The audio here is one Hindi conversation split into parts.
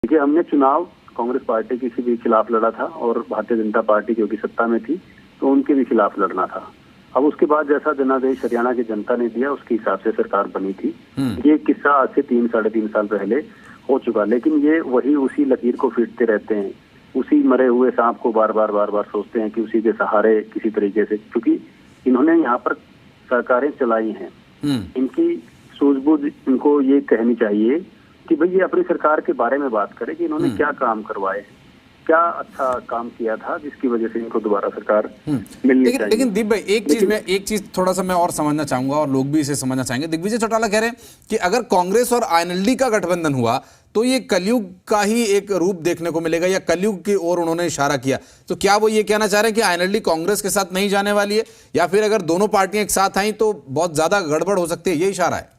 देखिए, हमने चुनाव कांग्रेस पार्टी किसी भी खिलाफ लड़ा था और भारतीय जनता पार्टी क्योंकि सत्ता में थी तो उनके भी खिलाफ लड़ना था। अब उसके बाद जैसा जनादेश हरियाणा की जनता ने दिया उसके हिसाब से सरकार बनी थी। ये किस्सा आज से 3-3.5 साल पहले हो चुका, लेकिन ये वही उसी लकीर को फीटते रहते हैं, उसी मरे हुए सांप को बार बार सोचते हैं कि उसी के सहारे किसी तरीके से, क्योंकि इन्होंने यहाँ पर सरकारें चलाई हैं। इनकी सूझबूझ इनको ये कहनी चाहिए कि भाई ये अपनी सरकार के बारे में बात करे कि इन्होंने क्या काम करवाए, क्या अच्छा काम किया था जिसकी वजह से इनको दोबारा सरकार मिलनी चाहिए। लेकिन दीप भाई एक चीज थोड़ा सा मैं और समझना चाहूंगा और लोग भी इसे समझना चाहेंगे। दिग्विजय चौटाला कह रहे हैं कि अगर कांग्रेस और आईएनएलडी का गठबंधन हुआ तो ये कलयुग का ही एक रूप देखने को मिलेगा या कलयुग की ओर उन्होंने इशारा किया। तो क्या वो ये कहना चाह रहे हैं कि आईएनएलडी कांग्रेस के साथ नहीं जाने वाली है, या फिर अगर दोनों पार्टियां एक साथ आई तो बहुत ज्यादा गड़बड़ हो सकती है, ये इशारा है?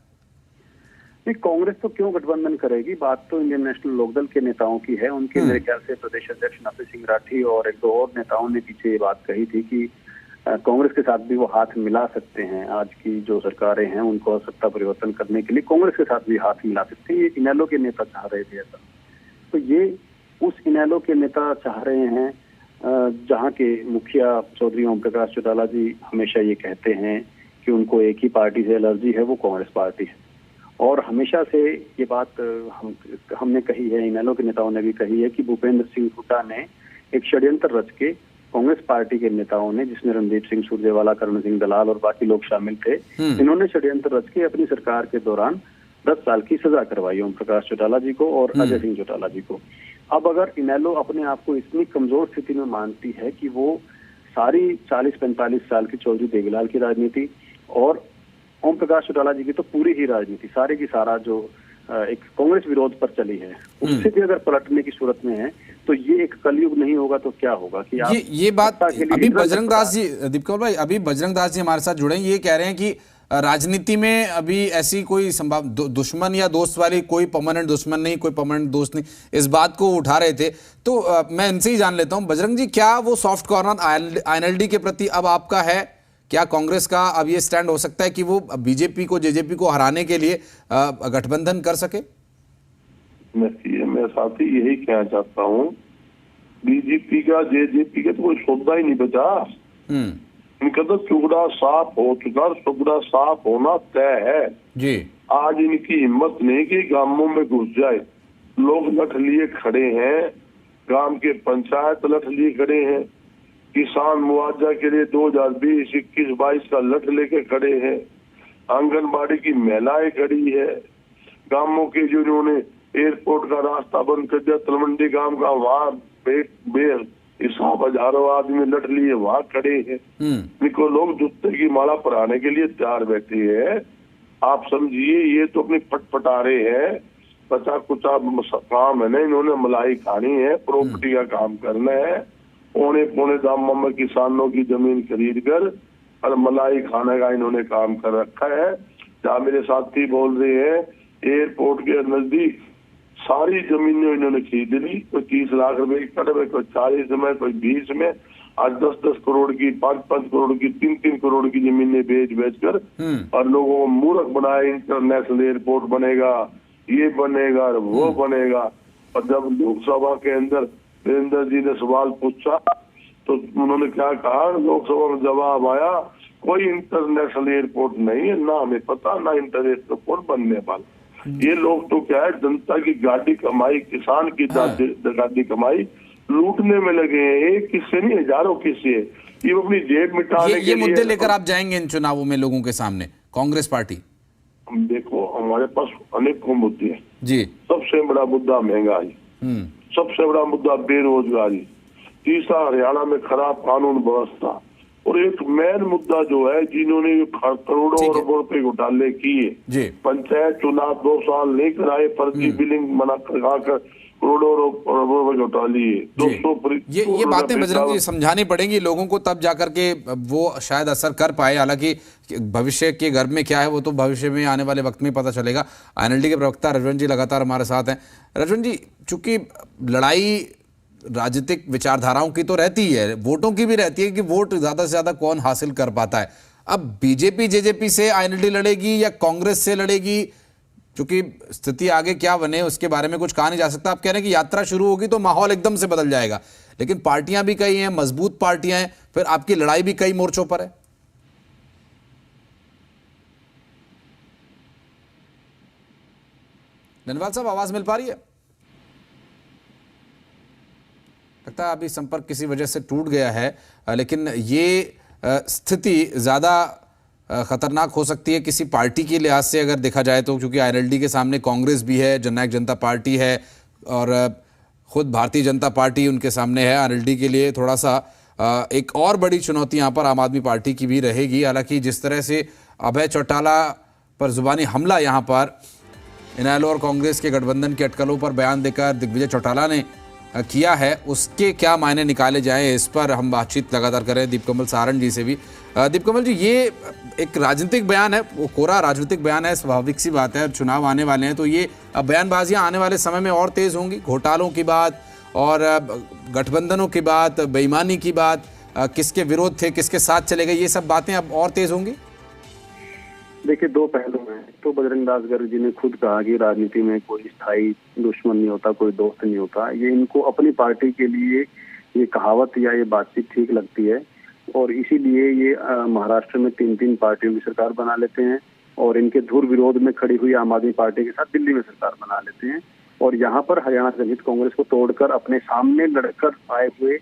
कांग्रेस तो क्यों गठबंधन करेगी, बात तो इंडियन नेशनल लोकदल के नेताओं की है। उनके मेरे ख्याल से प्रदेश अध्यक्ष नरसिंह सिंह राठी और एक दो और नेताओं ने पीछे ये बात कही थी कि कांग्रेस के साथ भी वो हाथ मिला सकते हैं। आज की जो सरकारें हैं उनको सत्ता परिवर्तन करने के लिए कांग्रेस के साथ भी हाथ मिला सकते हैं। ये इनेलो के नेता चाह रहे थे ऐसा, तो ये उस इनेलो के नेता चाह रहे हैं जहाँ के मुखिया चौधरी ओम प्रकाश चौटाला जी हमेशा ये कहते हैं कि उनको एक ही पार्टी से एलर्जी है, वो कांग्रेस पार्टी है। और हमेशा से ये बात हमने कही है, इनेलो के नेताओं ने भी कही है कि भूपेंद्र सिंह हुड्डा ने एक षड्यंत्र रच के कांग्रेस पार्टी के नेताओं ने, जिसमें रणदीप सिंह सुरजेवाला, करण सिंह दलाल और बाकी लोग शामिल थे, इन्होंने षड्यंत्र रच के अपनी सरकार के दौरान 10 साल की सजा करवाई ओम प्रकाश चौटाला जी को और अजय सिंह चौटाला जी को। अब अगर इनेलो अपने आप को इतनी कमजोर स्थिति में मानती है कि वो सारी 40-45 साल की चौधरी देवीलाल की राजनीति और ओम प्रकाश चौटाला जी की तो पूरी ही राजनीति सारे की सारा जो एक कांग्रेस विरोध पर चली है, उससे भी अगर पलटने की सूरत में है तो ये एक कलयुग नहीं होगा तो क्या होगा कि आप ये बात अभी बजरंग दास जी, दीपक भाई अभी बजरंग दास जी हमारे साथ जुड़े हैं, ये कह रहे हैं कि राजनीति में अभी ऐसी कोई दुश्मन या दोस्त वाली कोई परमानेंट दुश्मन नहीं, कोई परमानेंट दोस्त नहीं, इस बात को उठा रहे थे। तो मैं इनसे ही जान लेता हूं, बजरंग जी क्या वो सॉफ्ट कॉर्नर आईएनएलडी के प्रति अब आपका है? क्या कांग्रेस का अब ये स्टैंड हो सकता है कि वो बीजेपी को, जेजेपी को हराने के लिए गठबंधन कर सके? मैं साथी यही कहना चाहता हूँ, बीजेपी का जेजेपी का तो कोई सौदा ही नहीं बचा। इनका तो चुगड़ा साफ हो चुका, चुगड़ा साफ होना तय है जी। आज इनकी हिम्मत नहीं कि गांवों में घुस जाए। लोग लठ लिए खड़े हैं, गांव के पंचायत लठ लिए खड़े हैं, किसान मुआवजा के लिए 2020, 21, 22 का लठ लेके खड़े हैं, आंगनबाड़ी की महिलाएं खड़ी है, गांवों के जो उन्होंने एयरपोर्ट का रास्ता बंद कर दिया तलवंडी गांव का, वहाँ हिसाब हजारों आदमी लठ लिए वहाँ खड़े हैं। इनको लोग जूते की माला पहनाने के लिए तैयार बैठे हैं। आप समझिए ये तो अपनी फटफटा रहे हैं, बचा कुचा काम है ना, इन्होंने मलाई खानी है, प्रॉपर्टी का काम करना है, पौने दामों में किसानों की जमीन खरीद कर और मलाई खाने का इन्होंने काम कर रखा है। जहाँ मेरे साथी बोल रहे हैं एयरपोर्ट के नजदीक सारी जमीनें इन्होंने खरीद ली, कोई 30 लाख रुपए एकड़ में, कोई 40 में, कोई 20 में। आज 10-10 करोड़ की, 5-5 करोड़ की, 3-3 करोड़ की जमीनें बेच कर और लोगों को मूर्ख बनाया। इंटरनेशनल एयरपोर्ट बनेगा, ये बनेगा, वो बनेगा। और जब लोकसभा के अंदर वीरेंद्र जी ने सवाल पूछा तो उन्होंने क्या कहा, लोकसभा में जवाब आया कोई इंटरनेशनल एयरपोर्ट नहीं है, ना हमें पता, ना इंटरनेशनल एयरपोर्ट बनने वाला। ये लोग तो क्या है, जनता की गाड़ी कमाई, किसान की गाड़ी कमाई लूटने में लगे हैं। एक किस्से नहीं, हजारों किस्से, ये अपनी जेब मिटाने ये मुद्दे लेकर आप जाएंगे इन चुनावों में लोगों के सामने, कांग्रेस पार्टी? देखो हमारे पास अनेकों मुद्दे हैं जी। सबसे बड़ा मुद्दा महंगाई, सबसे बड़ा मुद्दा बेरोजगारी, तीसरा हरियाणा में खराब कानून व्यवस्था, और एक मेन मुद्दा जो है जिन्होंने करोड़ों अरबों रुपए घोटाले किए, पंचायत चुनाव 2 साल नहीं कराए, फर्जी बिलिंग मना कर करोड़ों रुपए घोटा लिए। ये बातें बजरंग जी समझानी पड़ेंगी लोगों को, तब जाकर के वो शायद असर कर पाए। हालांकि भविष्य के गर्भ में क्या है वो तो भविष्य में आने वाले वक्त में पता चलेगा। आईएनएलडी के प्रवक्ता रजवन जी लगातार हमारे साथ हैं। रजवन जी, चूंकि लड़ाई राजनीतिक विचारधाराओं की तो रहती है, वोटों की भी रहती है कि वोट ज्यादा से ज्यादा कौन हासिल कर पाता है। अब बीजेपी जेजेपी से आईएनएलडी लड़ेगी या कांग्रेस से लड़ेगी, क्योंकि स्थिति आगे क्या बने उसके बारे में कुछ कहा नहीं जा सकता। आप कह रहे हैं कि यात्रा शुरू होगी तो माहौल एकदम से बदल जाएगा, लेकिन पार्टियां भी कई हैं, मजबूत पार्टियां हैं, फिर आपकी लड़ाई भी कई मोर्चों पर है। धन्यवाद साहब, आवाज मिल पा रही है? लगता है अभी संपर्क किसी वजह से टूट गया है, लेकिन ये स्थिति ज्यादा खतरनाक हो सकती है किसी पार्टी के लिहाज से अगर देखा जाए तो, क्योंकि आरएलडी के सामने कांग्रेस भी है, जननायक जनता पार्टी है और खुद भारतीय जनता पार्टी उनके सामने है। आरएलडी के लिए थोड़ा सा एक और बड़ी चुनौती यहाँ पर आम आदमी पार्टी की भी रहेगी। हालांकि जिस तरह से अभय चौटाला पर जुबानी हमला यहाँ पर इनेलो और कांग्रेस के गठबंधन के अटकलों पर बयान देकर दिग्विजय चौटाला ने किया है, उसके क्या मायने निकाले जाएं, इस पर हम बातचीत लगातार कर रहे हैं दीपकमल सारण जी से भी। दीपकमल जी, ये एक राजनीतिक बयान है, वो कोरा राजनीतिक बयान है, स्वाभाविक सी बात है, चुनाव आने वाले हैं तो ये बयानबाजियां आने वाले समय में और तेज होंगी। घोटालों की बात और गठबंधनों की बात, बेईमानी की बात, किसके विरोध थे, किसके साथ चले गए, ये सब बातें अब और तेज होंगी। देखिए, दो पहलू हैं। तो बजरंग दास गर्ग जी ने खुद कहा कि राजनीति में कोई स्थायी दुश्मन नहीं होता, कोई दोस्त नहीं होता। ये इनको अपनी पार्टी के लिए ये कहावत या ये बातचीत ठीक लगती है और इसीलिए ये महाराष्ट्र में 3-3 पार्टियों की सरकार बना लेते हैं और इनके धुर विरोध में खड़ी हुई आम आदमी पार्टी के साथ दिल्ली में सरकार बना लेते हैं और यहाँ पर हरियाणा जनहित कांग्रेस को तोड़कर अपने सामने लड़कर आए हुए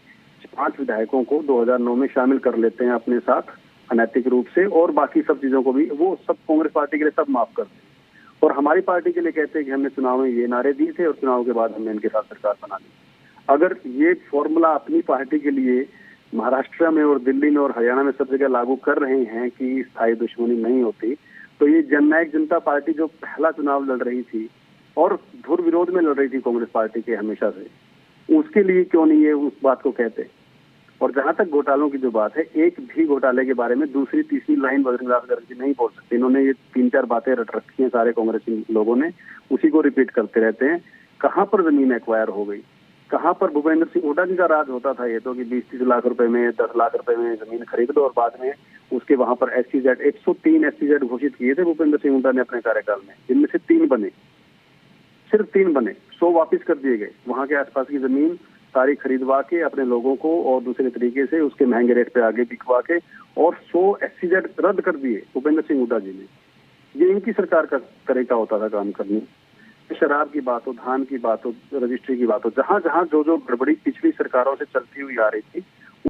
5 विधायकों को 2009 में शामिल कर लेते हैं अपने साथ अनैतिक रूप से, और बाकी सब चीजों को भी वो सब कांग्रेस पार्टी के लिए सब माफ करते हैं और हमारी पार्टी के लिए कहते हैं कि हमने चुनाव में ये नारे दिए थे और चुनाव के बाद हमने इनके साथ सरकार बना ली। अगर ये फॉर्मूला अपनी पार्टी के लिए महाराष्ट्र में और दिल्ली में और हरियाणा में सब जगह लागू कर रहे हैं कि स्थायी दुश्मनी नहीं होती, तो ये जननायक जनता पार्टी जो पहला चुनाव लड़ रही थी और धुर विरोध में लड़ रही थी कांग्रेस पार्टी के हमेशा से, उसके लिए क्यों नहीं ये उस बात को कहते। और जहां तक घोटालों की जो बात है, एक भी घोटाले के बारे में दूसरी तीसरी लाइन बजरंग दास गर्ग जी नहीं बोल सकते। इन्होंने ये 3-4 बातें रट रखी हैं, सारे कांग्रेसी लोगों ने उसी को रिपीट करते रहते हैं। कहाँ पर जमीन एक्वायर हो गई, कहाँ पर भूपेंद्र सिंह हुड्डा जी का राज होता था ये तो कि 20-30 लाख रुपए में, 10 लाख रुपए में जमीन खरीद लो और बाद में उसके वहां पर SEZ 103 SEZ घोषित किए थे भूपेंद्र सिंह हुड्डा ने अपने कार्यकाल में, जिनमें से 3 बने, सिर्फ 3 बने, 100 वापिस कर दिए गए। वहां के आसपास की जमीन सारी खरीदवा के अपने लोगों को और दूसरे तरीके से उसके महंगे रेट पे आगे बिकवा के और 100 SEZ रद्द कर दिए भूपेंद्र सिंह हुड्डा जी ने। ये इनकी सरकार का तरीका होता था काम करने। शराब की बात हो, धान की बात हो, रजिस्ट्री की बात हो, जहां जहां जो जो गड़बड़ी पिछली सरकारों से चलती हुई आ रही थी